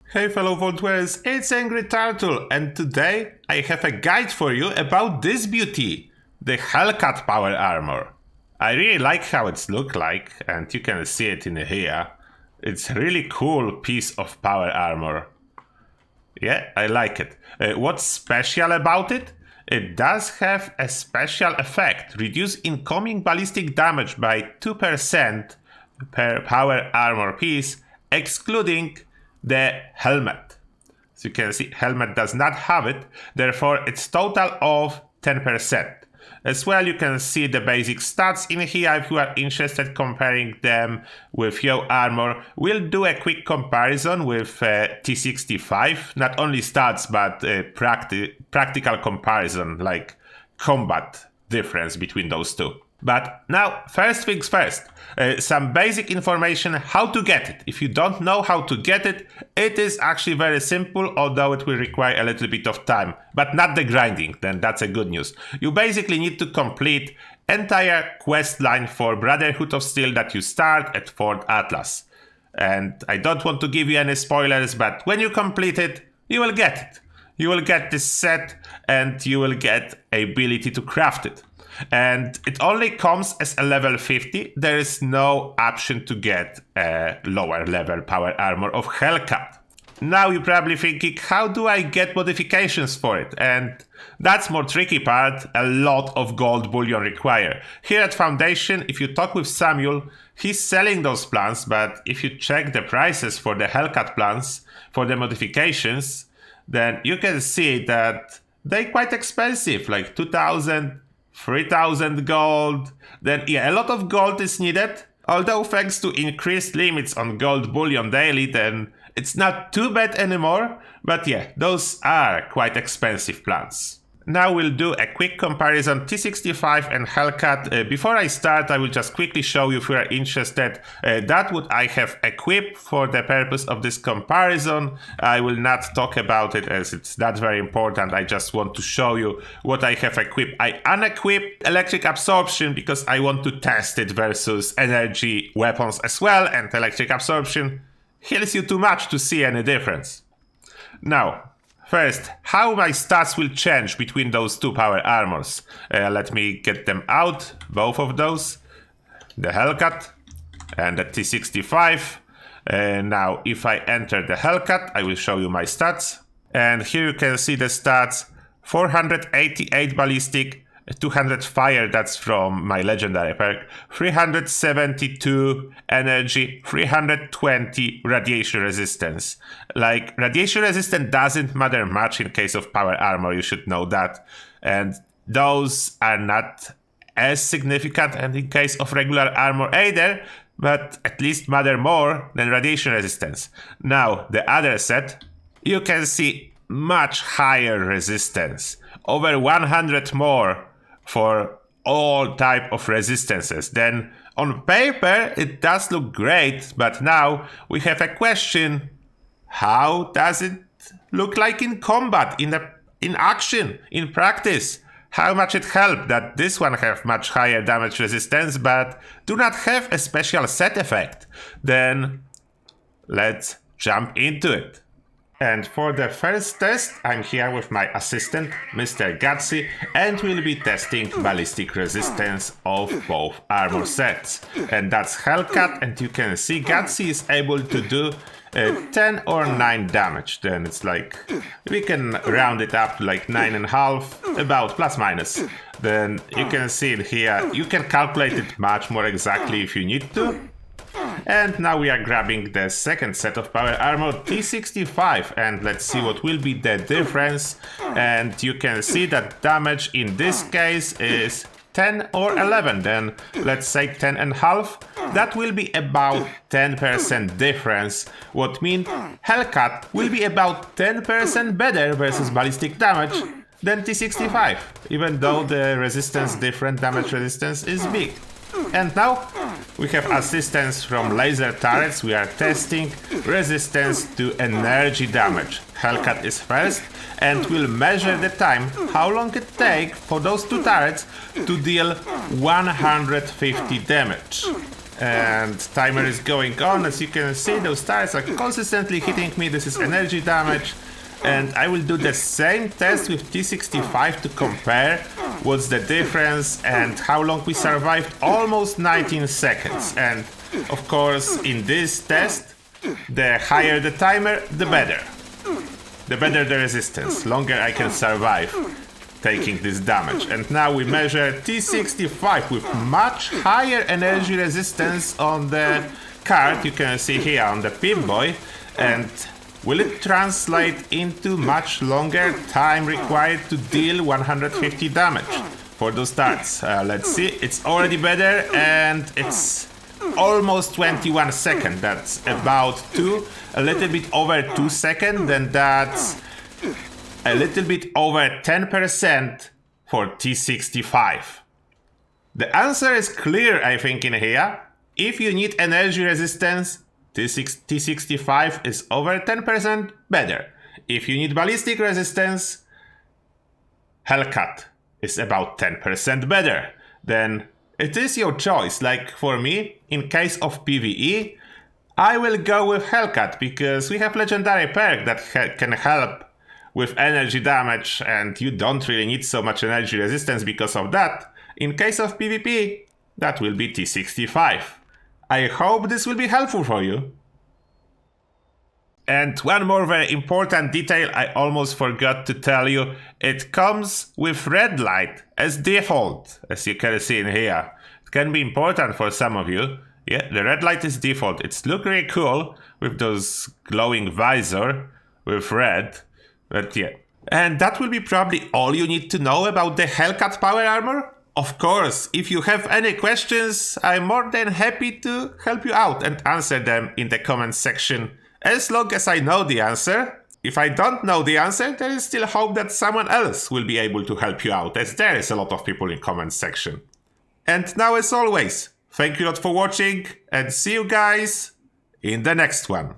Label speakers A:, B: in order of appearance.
A: Hey fellow Vault Wearers, it's Angry Turtle, and today I have a guide for you about this beauty, the Hellcat power armor. I really like how it looks like, and you can see it in here. It's a really cool piece of power armor. Yeah, I like it. What's special about it? It does have a special effect, reduce incoming ballistic damage by 2% per power armor piece, excluding the helmet. So you can see helmet does not have it, therefore it's total of 10%. As well, you can see the basic stats in here if you are interested comparing them with your armor. We'll do a quick comparison with T65, not only stats but practical comparison, like combat difference between those two. But now, first things first, some basic information how to get it. If you don't know how to get it, it is actually very simple, although it will require a little bit of time, but not the grinding, then that's a good news. You basically need to complete entire quest line for Brotherhood of Steel that you start at Fort Atlas. And I don't want to give you any spoilers, but when you complete it, you will get it. You will get this set and you will get the ability to craft it. And it only comes as a level 50. There is no option to get a lower level power armor of Hellcat. Now you're probably thinking, how do I get modifications for it? And that's more tricky part, a lot of gold bullion required. Here at Foundation, if you talk with Samuel, he's selling those plans, but if you check the prices for the Hellcat plans, for the modifications, then you can see that they're quite expensive, like 2,000, 3,000 gold. Then yeah, a lot of gold is needed. Although thanks to increased limits on gold bullion daily, then it's not too bad anymore. But yeah, those are quite expensive plans. Now we'll do a quick comparison T65 and Hellcat. Before I start, I will just quickly show you if you are interested. That what I have equipped for the purpose of this comparison. I will not talk about it as it's not very important. I just want to show you what I have equipped. I unequipped electric absorption because I want to test it versus energy weapons as well, and electric absorption heals you too much to see any difference. Now, first, how my stats will change between those two power armors. Let me get them out, both of those. The Hellcat and the T65. Now, if I enter the Hellcat, I will show you my stats. And here you can see the stats. 488 ballistic, 200 fire, that's from my legendary perk, 372 energy, 320 radiation resistance. Like, radiation resistance doesn't matter much in case of power armor, you should know that. And those are not as significant and in case of regular armor either, but at least matter more than radiation resistance. Now, the other set, you can see much higher resistance, over 100 more for all type of resistances. Then on paper it does look great, but now we have a question: how does it look like in combat, in action, in practice? How much it helped that this one have much higher damage resistance but do not have a special set effect? Then let's jump into it. And for the first test, I'm here with my assistant, Mr. Gatsy, and we'll be testing ballistic resistance of both armor sets. And that's Hellcat, and you can see Gatsy is able to do 10 or 9 damage. Then it's like, we can round it up to like 9.5, about plus minus. Then you can see it here, you can calculate it much more exactly if you need to. And now we are grabbing the second set of power armor, T65, and let's see what will be the difference. And you can see that damage in this case is 10 or 11, then let's say 10.5. That will be about 10% difference, what means Hellcat will be about 10% better versus ballistic damage than T65, even though the resistance, different damage resistance is big. And now we have assistance from laser turrets. We are testing resistance to energy damage. Hellcat is first, and we'll measure the time, how long it takes for those two turrets to deal 150 damage. And timer is going on. As you can see, those stars are consistently hitting me. This is energy damage. And I will do the same test with T65 to compare what's the difference and how long we survived. Almost 19 seconds. And of course, in this test, the higher the timer, the better. The better the resistance, longer I can survive taking this damage. And now we measure T65 with much higher energy resistance on the card. You can see here on the Pip-Boy. And will it translate into much longer time required to deal 150 damage for those darts? Let's see. It's already better, and it's almost 21 seconds. That's about a little bit over 2 seconds, and that's a little bit over 10% for T65. The answer is clear, I think, in here. If you need energy resistance, T65 is over 10% better. If you need ballistic resistance, Hellcat is about 10% better. Then it is your choice. Like for me, in case of PvE, I will go with Hellcat because we have legendary perk that can help with energy damage, and you don't really need so much energy resistance because of that. In case of PvP, that will be T65. I hope this will be helpful for you. And one more very important detail I almost forgot to tell you. It comes with red light as default, as you can see in here. It can be important for some of you. Yeah, the red light is default. It's look really cool with those glowing visor with red. But yeah. And that will be probably all you need to know about the Hellcat power armor. Of course, if you have any questions, I'm more than happy to help you out and answer them in the comments section. As long as I know the answer. If I don't know the answer, there is still hope that someone else will be able to help you out, as there is a lot of people in comments section. And now, as always, thank you a lot for watching, and see you guys in the next one.